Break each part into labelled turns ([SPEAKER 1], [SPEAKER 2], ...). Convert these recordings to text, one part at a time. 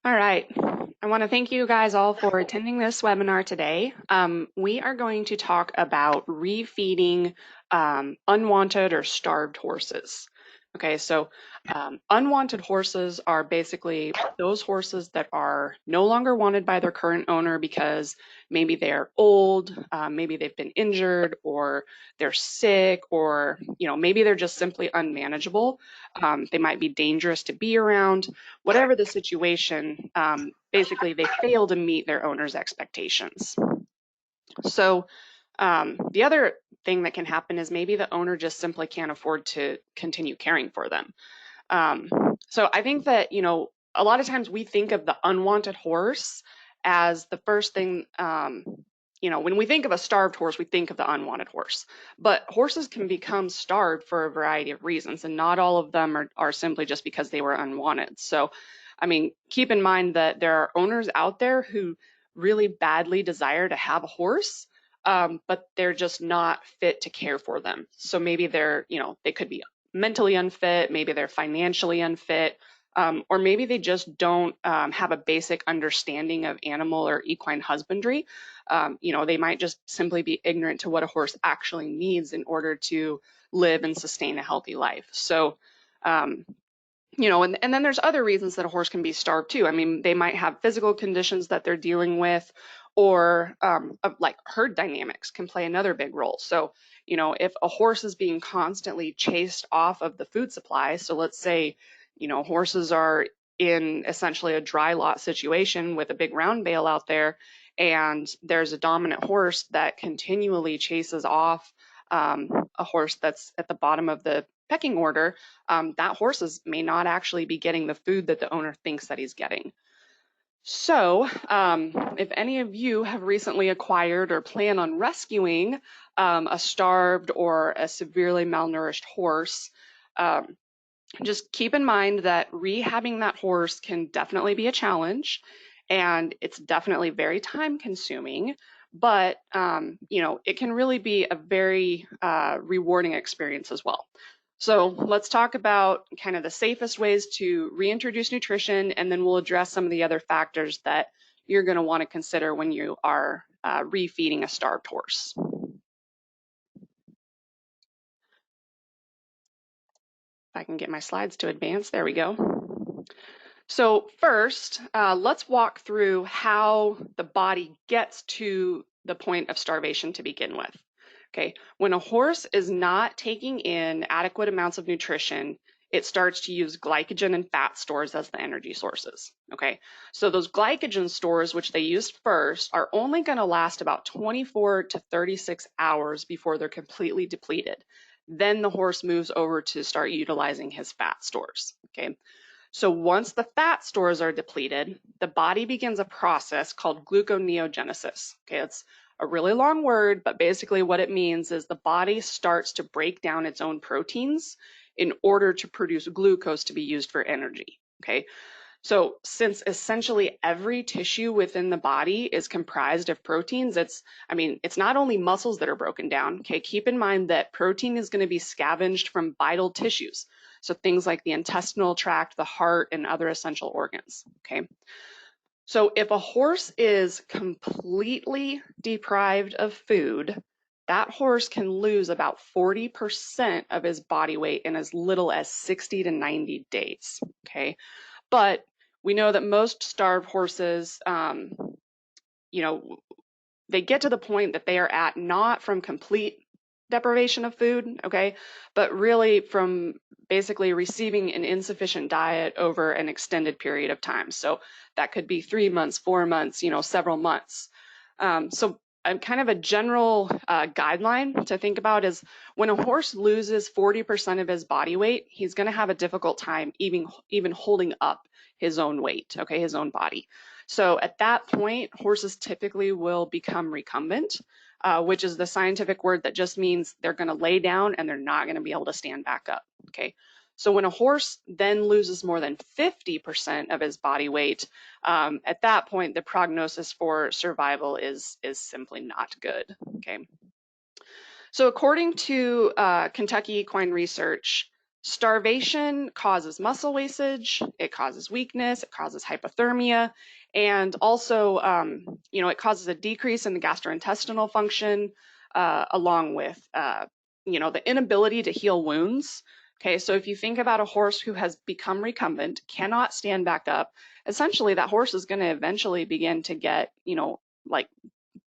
[SPEAKER 1] All right. I want to thank you guys all for attending this webinar today. We are going to talk about refeeding unwanted or starved horses. Okay, so unwanted horses are basically those horses that are no longer wanted by their current owner because maybe they're old, maybe they've been injured, or they're sick, or maybe they're just simply unmanageable. They might be dangerous to be around. Whatever the situation, basically they fail to meet their owner's expectations. So the other thing that can happen is maybe the owner just simply can't afford to continue caring for them. So I think that, a lot of times we think of the unwanted horse as the first thing, when we think of a starved horse, we think of the unwanted horse. But horses can become starved for a variety of reasons, and not all of them are simply just because they were unwanted. So, keep in mind that there are owners out there who really badly desire to have a horse, but they're just not fit to care for them. So maybe they could be mentally unfit, maybe they're financially unfit, or maybe they just don't have a basic understanding of animal or equine husbandry. They might just simply be ignorant to what a horse actually needs in order to live and sustain a healthy life. So, and then there's other reasons that a horse can be starved too. They might have physical conditions that they're dealing with, or like herd dynamics can play another big role. So, if a horse is being constantly chased off of the food supply, so let's say, horses are in essentially a dry lot situation with a big round bale out there, and there's a dominant horse that continually chases off a horse that's at the bottom of the pecking order, that horse may not actually be getting the food that the owner thinks that he's getting. So if any of you have recently acquired or plan on rescuing a starved or a severely malnourished horse, just keep in mind that rehabbing that horse can definitely be a challenge, and it's definitely very time consuming, but it can really be a very rewarding experience as well. So let's talk about kind of the safest ways to reintroduce nutrition, and then we'll address some of the other factors that you're going to want to consider when you are refeeding a starved horse. If I can get my slides to advance, there we go. So first, let's walk through how the body gets to the point of starvation to begin with. Okay, when a horse is not taking in adequate amounts of nutrition, it starts to use glycogen and fat stores as the energy sources. Okay, so those glycogen stores, which they used first, are only going to last about 24 to 36 hours before they're completely depleted. Then the horse moves over to start utilizing his fat stores. Okay. So once the fat stores are depleted, the body begins a process called gluconeogenesis. Okay, it's a really long word, but basically what it means is the body starts to break down its own proteins in order to produce glucose to be used for energy. Okay, so since essentially every tissue within the body is comprised of proteins, it's not only muscles that are broken down. Okay, keep in mind that protein is going to be scavenged from vital tissues. So things like the intestinal tract, the heart, and other essential organs. Okay. So if a horse is completely deprived of food, that horse can lose about 40% of his body weight in as little as 60 to 90 days. Okay. But we know that most starved horses, they get to the point that they are at not from complete deprivation of food, okay, but really from basically receiving an insufficient diet over an extended period of time. So that could be 3 months, 4 months, several months. So kind of a general guideline to think about is when a horse loses 40% of his body weight, he's going to have a difficult time even holding up his own weight, okay, his own body. So at that point, horses typically will become recumbent, which is the scientific word that just means they're going to lay down and they're not going to be able to stand back up. Okay. So when a horse then loses more than 50% of his body weight, at that point, the prognosis for survival is simply not good. Okay. So according to Kentucky Equine Research, Starvation causes muscle wastage, it causes weakness, it causes hypothermia, and also, it causes a decrease in the gastrointestinal function, along with, the inability to heal wounds. Okay, so if you think about a horse who has become recumbent, cannot stand back up, essentially that horse is going to eventually begin to get, like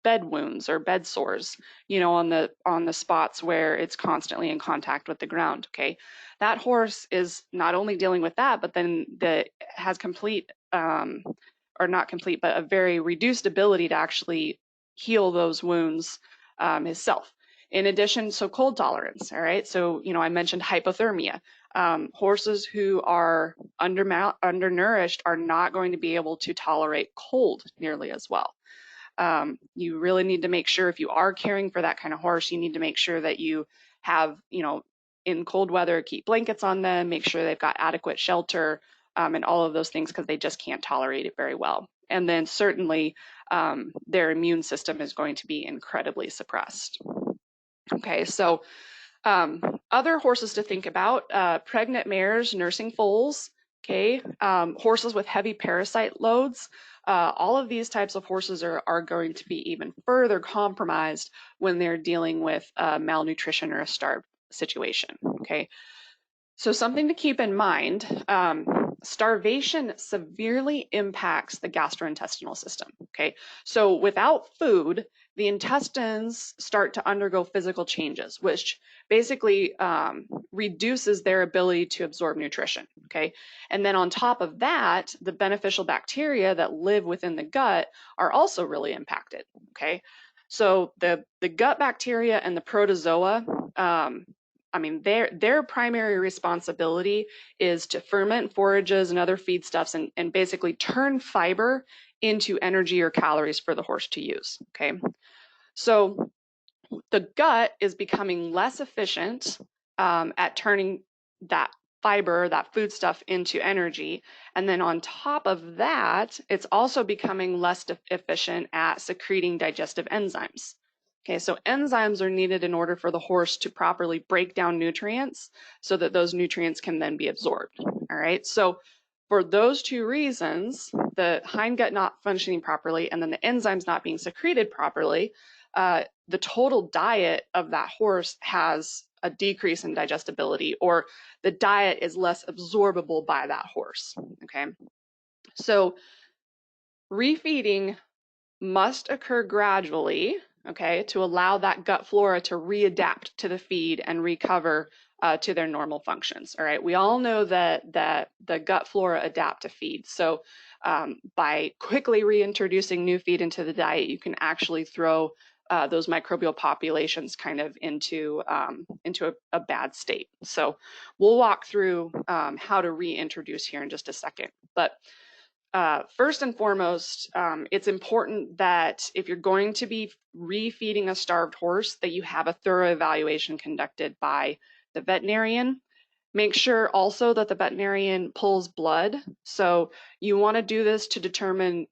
[SPEAKER 1] bed wounds or bed sores, on the spots where it's constantly in contact with the ground. Okay, that horse is not only dealing with that, but then has complete, or not complete, but a very reduced ability to actually heal those wounds himself. In addition, so cold tolerance. All right, so I mentioned hypothermia. Horses who are undernourished are not going to be able to tolerate cold nearly as well. You really need to make sure, if you are caring for that kind of horse, you need to make sure that you have, in cold weather, keep blankets on them, make sure they've got adequate shelter, and all of those things, because they just can't tolerate it very well. And then certainly their immune system is going to be incredibly suppressed. Okay, so other horses to think about, pregnant mares nursing foals, okay, horses with heavy parasite loads. All of these types of horses are going to be even further compromised when they're dealing with malnutrition or a starved situation, okay? So something to keep in mind, starvation severely impacts the gastrointestinal system, okay? So without food, the intestines start to undergo physical changes, which basically reduces their ability to absorb nutrition, okay? And then on top of that, the beneficial bacteria that live within the gut are also really impacted, okay? So the gut bacteria and the protozoa, their primary responsibility is to ferment forages and other feedstuffs and basically turn fiber into energy or calories for the horse to use, okay? So the gut is becoming less efficient at turning that fiber, that foodstuff, into energy. And then on top of that, it's also becoming less efficient at secreting digestive enzymes. Okay, so enzymes are needed in order for the horse to properly break down nutrients so that those nutrients can then be absorbed. All right, so for those two reasons, the hindgut not functioning properly and then the enzymes not being secreted properly, the total diet of that horse has a decrease in digestibility, or the diet is less absorbable by that horse, okay? So refeeding must occur gradually, okay, to allow that gut flora to readapt to the feed and recover to their normal functions. All right, we all know that the gut flora adapt to feed. So by quickly reintroducing new feed into the diet, you can actually throw those microbial populations kind of into a bad state. So we'll walk through how to reintroduce here in just a second. But first and foremost, it's important that if you're going to be refeeding a starved horse, that you have a thorough evaluation conducted by the veterinarian. Make sure also that the veterinarian pulls blood. So you want to do this to determine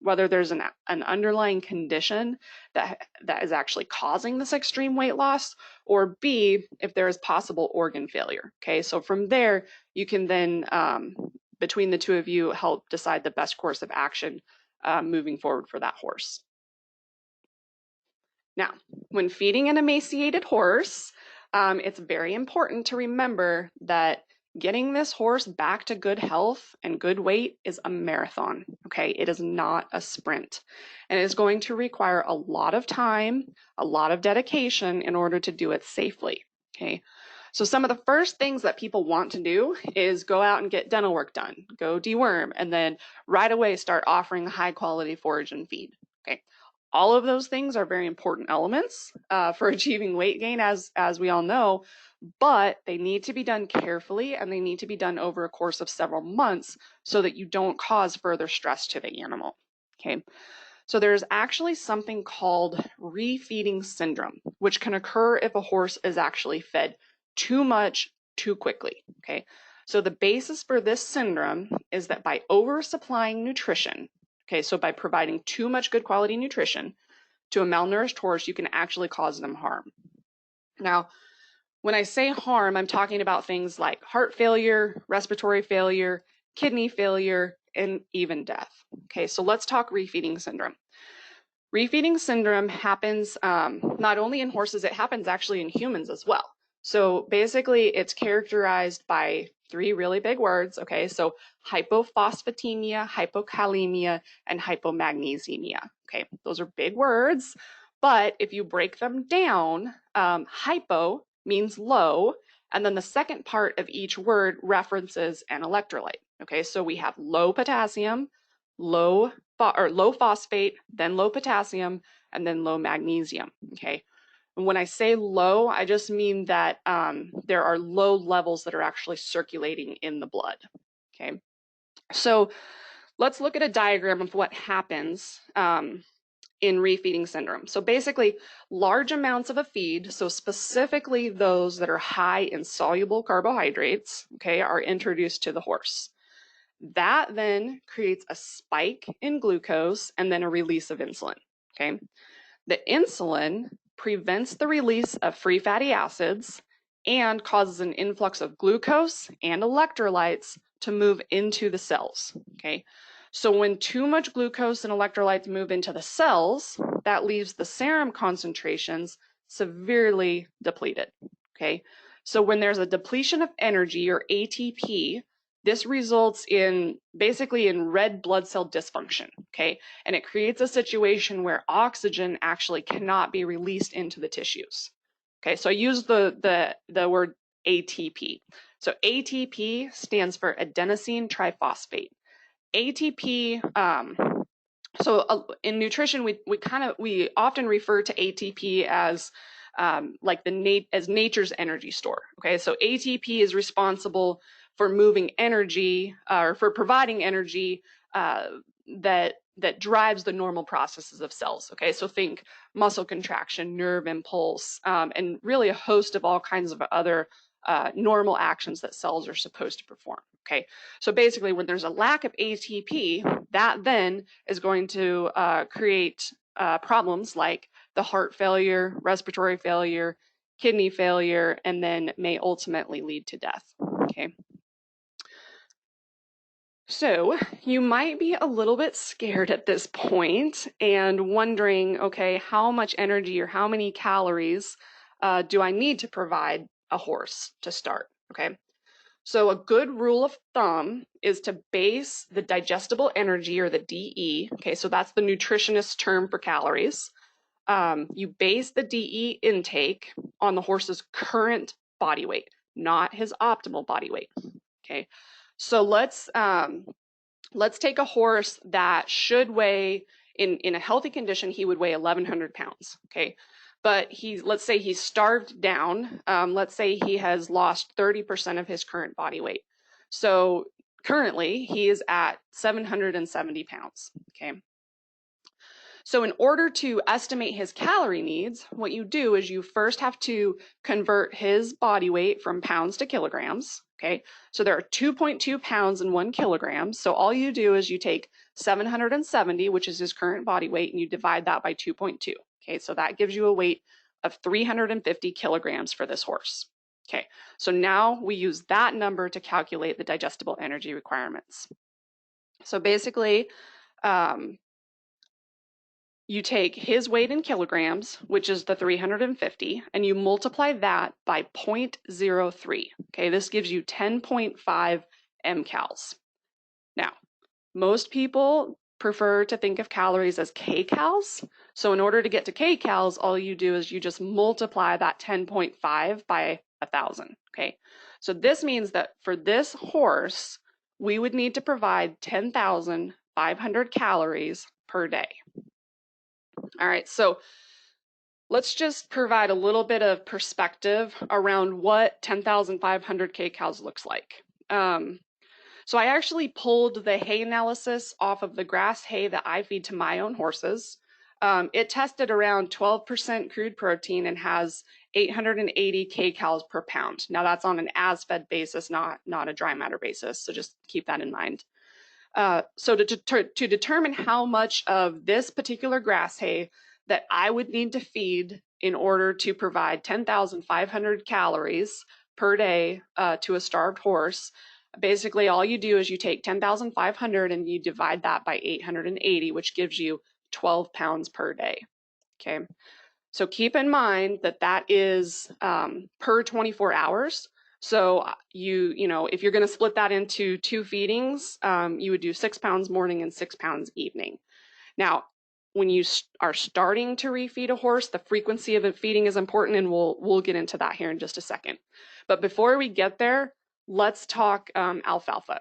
[SPEAKER 1] whether there's an underlying condition that is actually causing this extreme weight loss, or B, if there is possible organ failure. Okay, so from there, you can then, between the two of you, help decide the best course of action moving forward for that horse. Now, when feeding an emaciated horse, it's very important to remember that getting this horse back to good health and good weight is a marathon, okay? It is not a sprint. And it's going to require a lot of time, a lot of dedication in order to do it safely, okay? So some of the first things that people want to do is go out and get dental work done, go deworm, and then right away start offering high quality forage and feed, okay? All of those things are very important elements for achieving weight gain, as we all know, but they need to be done carefully and they need to be done over a course of several months so that you don't cause further stress to the animal, okay? So there's actually something called refeeding syndrome, which can occur if a horse is actually fed too much too quickly, okay? So the basis for this syndrome is that by oversupplying nutrition, okay, so by providing too much good quality nutrition to a malnourished horse, you can actually cause them harm. Now, When I say harm, I'm talking about things like heart failure, respiratory failure, kidney failure, and even death. Okay, so let's talk refeeding syndrome. Refeeding syndrome happens not only in horses, it happens actually in humans as well. So basically, it's characterized by three really big words. Okay, so hypophosphatemia, hypokalemia, and hypomagnesemia. Okay, those are big words, but if you break them down, hypo means low, and then the second part of each word references an electrolyte. Okay, so we have low potassium, low phosphate, then low potassium, and then low magnesium. Okay. And when I say low, I just mean that there are low levels that are actually circulating in the blood. Okay. So let's look at a diagram of what happens in refeeding syndrome. So basically, large amounts of a feed, so specifically those that are high in soluble carbohydrates, okay, are introduced to the horse. That then creates a spike in glucose and then a release of insulin, okay? The insulin prevents the release of free fatty acids and causes an influx of glucose and electrolytes to move into the cells, okay? So when too much glucose and electrolytes move into the cells, that leaves the serum concentrations severely depleted, okay? So when there's a depletion of energy or ATP, this results in basically in red blood cell dysfunction, okay? And it creates a situation where oxygen actually cannot be released into the tissues. Okay, so I use the word ATP. So ATP stands for adenosine triphosphate. ATP, in nutrition, we often refer to ATP as like as nature's energy store. Okay, so ATP is responsible for moving energy or for providing energy that drives the normal processes of cells. Okay, so think muscle contraction, nerve impulse, and really a host of all kinds of other normal actions that cells are supposed to perform. Okay, so basically when there's a lack of ATP, that then is going to create problems like the heart failure, respiratory failure, kidney failure, and then may ultimately lead to death. Okay. So you might be a little bit scared at this point and wondering, okay, how much energy or how many calories do I need to provide a horse to start? Okay. So a good rule of thumb is to base the digestible energy, or the DE, okay, so that's the nutritionist term for calories. You base the DE intake on the horse's current body weight, not his optimal body weight, okay? So let's take a horse that should weigh, in a healthy condition, he would weigh 1,100 pounds, okay? But let's say he's starved down. Let's say he has lost 30% of his current body weight. So currently he is at 770 pounds, okay? So in order to estimate his calorie needs, what you do is you first have to convert his body weight from pounds to kilograms, okay? So there are 2.2 pounds in 1 kilogram. So all you do is you take 770, which is his current body weight, and you divide that by 2.2. Okay, so that gives you a weight of 350 kilograms for this horse. Okay, so now we use that number to calculate the digestible energy requirements. So basically, you take his weight in kilograms, which is the 350, and you multiply that by 0.03. Okay, this gives you 10.5 mcals. Now, most people prefer to think of calories as kcals. So in order to get to kcals, all you do is you just multiply that 10.5 by 1,000, okay? So this means that for this horse, we would need to provide 10,500 calories per day. All right, so let's just provide a little bit of perspective around what 10,500 kcals looks like. So I actually pulled the hay analysis off of the grass hay that I feed to my own horses. It tested around 12% crude protein and has 880 kcals per pound. Now that's on an as-fed basis, not a dry matter basis, so just keep that in mind. So to determine how much of this particular grass hay that I would need to feed in order to provide 10,500 calories per day to a starved horse. Basically, all you do is you take 10,500 and you divide that by 880, which gives you 12 pounds per day. Okay, so keep in mind that that is per 24 hours. So you know, if you're going to split that into 2 feedings, you would do 6 pounds morning and 6 pounds evening. Now, when you are starting to refeed a horse, the frequency of feeding is important, and we'll get into that here in just a second. But before we get there, let's talk alfalfa.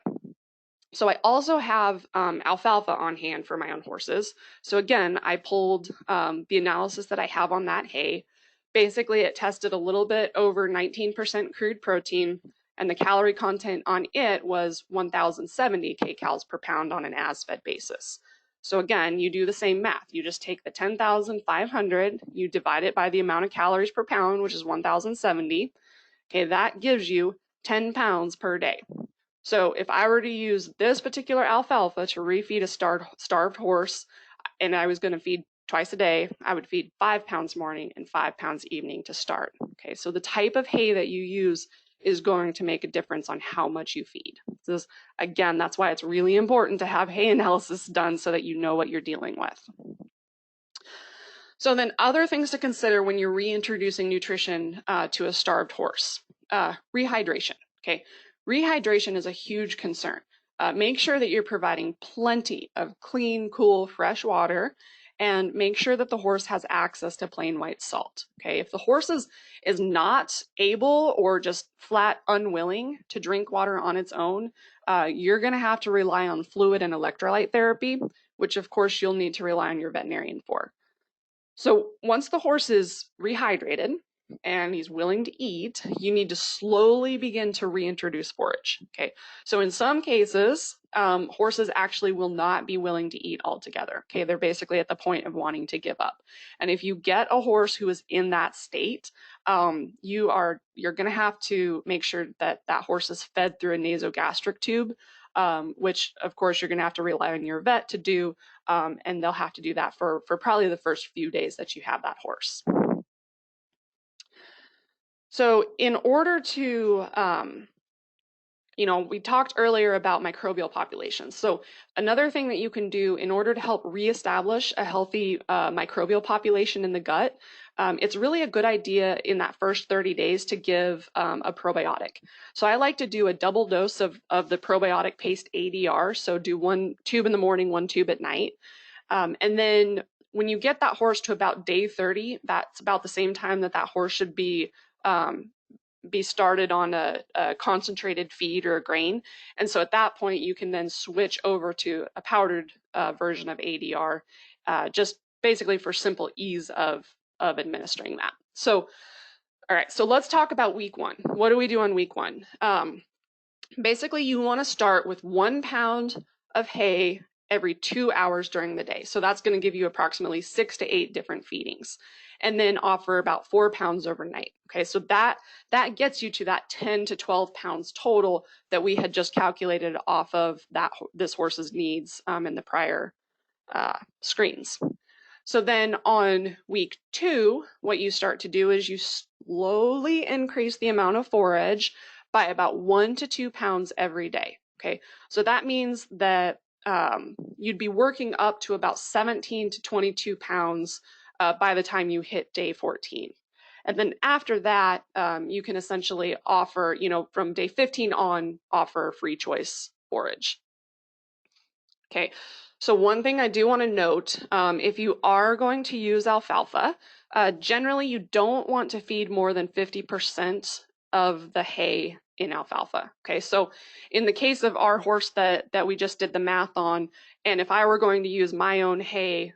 [SPEAKER 1] So I also have alfalfa on hand for my own horses. So again, I pulled the analysis that I have on that hay. Basically, it tested a little bit over 19% crude protein, and the calorie content on it was 1,070 kcals per pound on an as-fed basis. So again, you do the same math. You just take the 10,500, you divide it by the amount of calories per pound, which is 1,070. Okay, that gives you 10 pounds per day. So if I were to use this particular alfalfa to refeed a starved horse, and I was going to feed twice a day, I would feed 5 pounds morning and 5 pounds evening to start. Okay, so the type of hay that you use is going to make a difference on how much you feed. So again, that's why it's really important to have hay analysis done so that you know what you're dealing with. So then other things to consider when you're reintroducing nutrition to a starved horse. Rehydration. Okay, rehydration is a huge concern. Make sure that you're providing plenty of clean, cool, fresh water, and make sure that the horse has access to plain white salt. Okay, if the horse is not able or just flat unwilling to drink water on its own, you're going to have to rely on fluid and electrolyte therapy, which of course you'll need to rely on your veterinarian for. So once the horse is rehydrated and he's willing to eat, you need to slowly begin to reintroduce forage. Okay, so in some cases, horses actually will not be willing to eat altogether. Okay, they're basically at the point of wanting to give up. And if you get a horse who is in that state, you're going to have to make sure that that horse is fed through a nasogastric tube, which of course you're going to have to rely on your vet to do, and they'll have to do that for probably the first few days that you have that horse. So in order to, we talked earlier about microbial populations. So another thing that you can do in order to help reestablish a healthy microbial population in the gut, it's really a good idea in that first 30 days to give a probiotic. So I like to do a double dose of the probiotic paste ADR. So do 1 tube in the morning, 1 tube at night. And then when you get that horse to about day 30, that's about the same time that that horse should be started on a concentrated feed or a grain. And so at that point, you can then switch over to a powdered version of ADR, just basically for simple ease of administering that. So, all right, so let's talk about week 1. What do we do on week 1? Basically, you want to start with 1 pound of hay every 2 hours during the day. So that's going to give you approximately 6 to 8 different feedings, and then offer about 4 pounds overnight. Okay, so that gets you to that 10 to 12 pounds total that we had just calculated off of this horse's needs in the prior screens. So then on week 2, what you start to do is you slowly increase the amount of forage by about 1 to 2 pounds every day. Okay, so that means that you'd be working up to about 17 to 22 pounds by the time you hit day 14. And then after that, you can essentially offer, from day 15 on, offer free choice forage. Okay, so one thing I do want to note, if you are going to use alfalfa, generally you don't want to feed more than 50% of the hay in alfalfa. Okay, so in the case of our horse that we just did the math on, and if I were going to use my own hay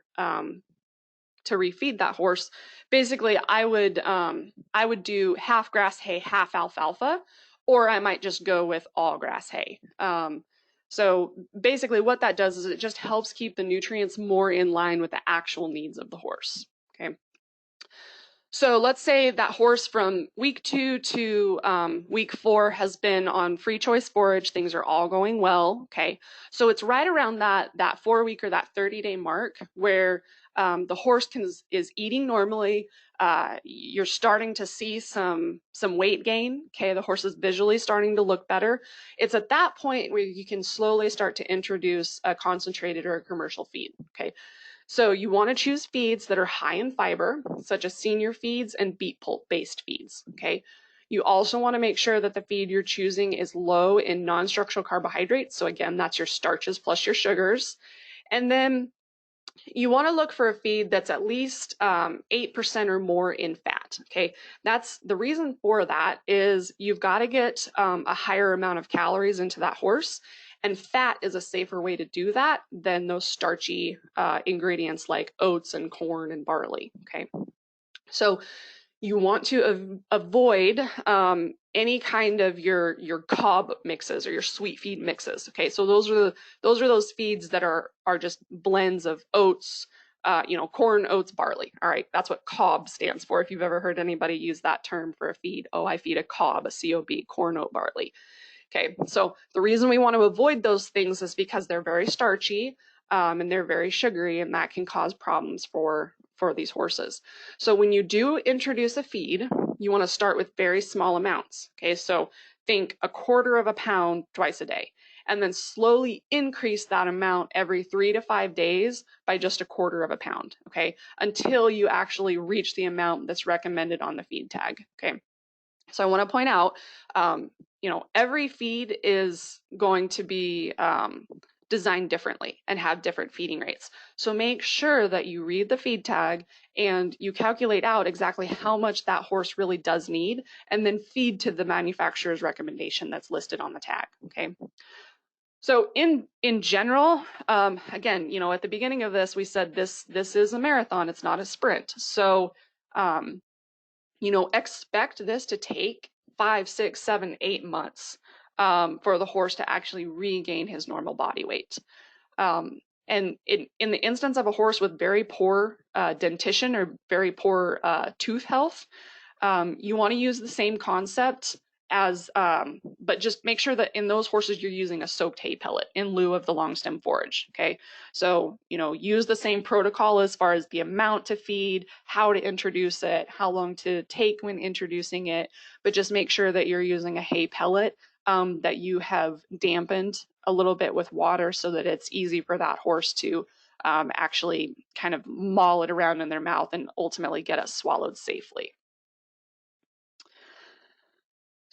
[SPEAKER 1] to refeed that horse, basically I would do half grass hay, half alfalfa, or I might just go with all grass hay. So basically what that does is it just helps keep the nutrients more in line with the actual needs of the horse. Okay. So let's say that horse from week 2 to week 4 has been on free choice forage. Things are all going well. Okay. So it's right around that 4 week or that 30-day mark where the horse is eating normally. You're starting to see some weight gain. Okay, the horse is visually starting to look better. It's at that point where you can slowly start to introduce a concentrated or a commercial feed. Okay, so you want to choose feeds that are high in fiber, such as senior feeds and beet pulp based feeds. Okay, you also want to make sure that the feed you're choosing is low in non-structural carbohydrates. So again, that's your starches plus your sugars. And then you want to look for a feed that's at least 8% or more in fat. Okay, that's the reason for that is you've got to get a higher amount of calories into that horse, and fat is a safer way to do that than those starchy ingredients like oats and corn and barley. Okay, so you want to avoid any kind of your cob mixes or your sweet feed mixes. Okay, so those are those feeds that are just blends of oats, corn, oats, barley. All right, that's what cob stands for. If you've ever heard anybody use that term for a feed, oh, I feed a cob, a COB, corn, oat, barley. Okay, so the reason we want to avoid those things is because they're very starchy and they're very sugary, and that can cause problems for these horses. So when you do introduce a feed, you want to start with very small amounts. Okay, so think 1/4 pound twice a day, and then slowly increase that amount every 3 to 5 days by just 1/4 pound. Okay, until you actually reach the amount that's recommended on the feed tag. Okay. So I want to point out, every feed is going to be designed differently and have different feeding rates. So make sure that you read the feed tag and you calculate out exactly how much that horse really does need, and then feed to the manufacturer's recommendation that's listed on the tag. Okay. So in general, again, at the beginning of this, we said this is a marathon. It's not a sprint. So expect this to take 5, 6, 7, 8 months for the horse to actually regain his normal body weight. And in the instance of a horse with very poor dentition or very poor tooth health, you want to use the same concept as, but just make sure that in those horses you're using a soaked hay pellet in lieu of the long stem forage. Okay, so use the same protocol as far as the amount to feed, how to introduce it, how long to take when introducing it, but just make sure that you're using a hay pellet that you have dampened a little bit with water so that it's easy for that horse to actually kind of maul it around in their mouth and ultimately get it swallowed safely.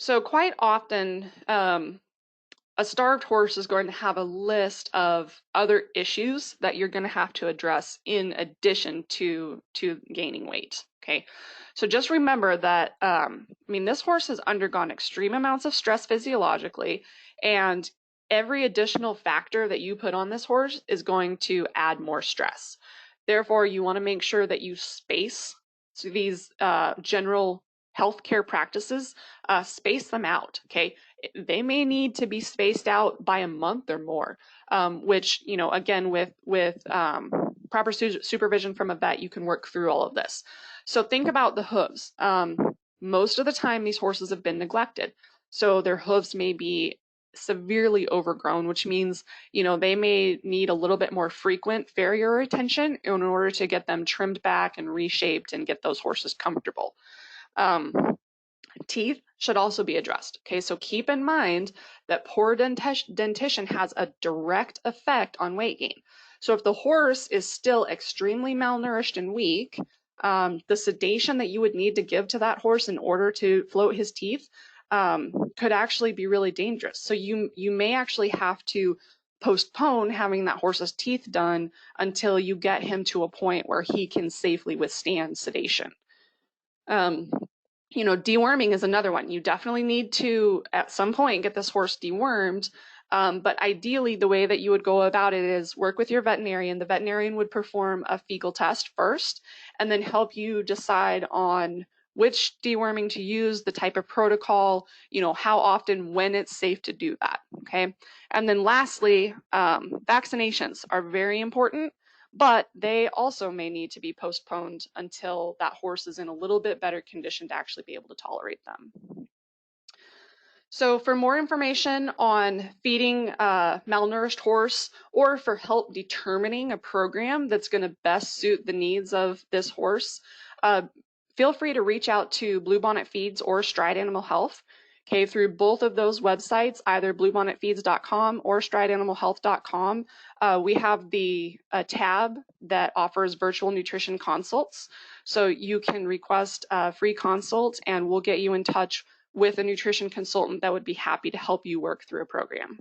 [SPEAKER 1] So quite often, a starved horse is going to have a list of other issues that you're going to have to address in addition to gaining weight. Okay, so just remember that, this horse has undergone extreme amounts of stress physiologically, and every additional factor that you put on this horse is going to add more stress. Therefore, you want to make sure that you space these general healthcare practices, space them out. Okay, they may need to be spaced out by a month or more, which again with proper supervision from a vet, you can work through all of this. So think about the hooves. Most of the time, these horses have been neglected, so their hooves may be severely overgrown, which means they may need a little bit more frequent farrier attention in order to get them trimmed back and reshaped and get those horses comfortable. Teeth should also be addressed. Okay, so keep in mind that poor dentition has a direct effect on weight gain. So if the horse is still extremely malnourished and weak, the sedation that you would need to give to that horse in order to float his teeth could actually be really dangerous. So you may actually have to postpone having that horse's teeth done until you get him to a point where he can safely withstand sedation. Deworming is another one. You definitely need to, at some point, get this horse dewormed. But ideally, the way that you would go about it is work with your veterinarian. The veterinarian would perform a fecal test first, and then help you decide on which deworming to use, the type of protocol, how often, when it's safe to do that. Okay. And then lastly, vaccinations are very important, but they also may need to be postponed until that horse is in a little bit better condition to actually be able to tolerate them. So for more information on feeding a malnourished horse or for help determining a program that's going to best suit the needs of this horse, uh, feel free to reach out to Bluebonnet Feeds or Stride Animal Health. Okay, through both of those websites, either bluebonnetfeeds.com or strideanimalhealth.com, we have the tab that offers virtual nutrition consults. So you can request a free consult and we'll get you in touch with a nutrition consultant that would be happy to help you work through a program.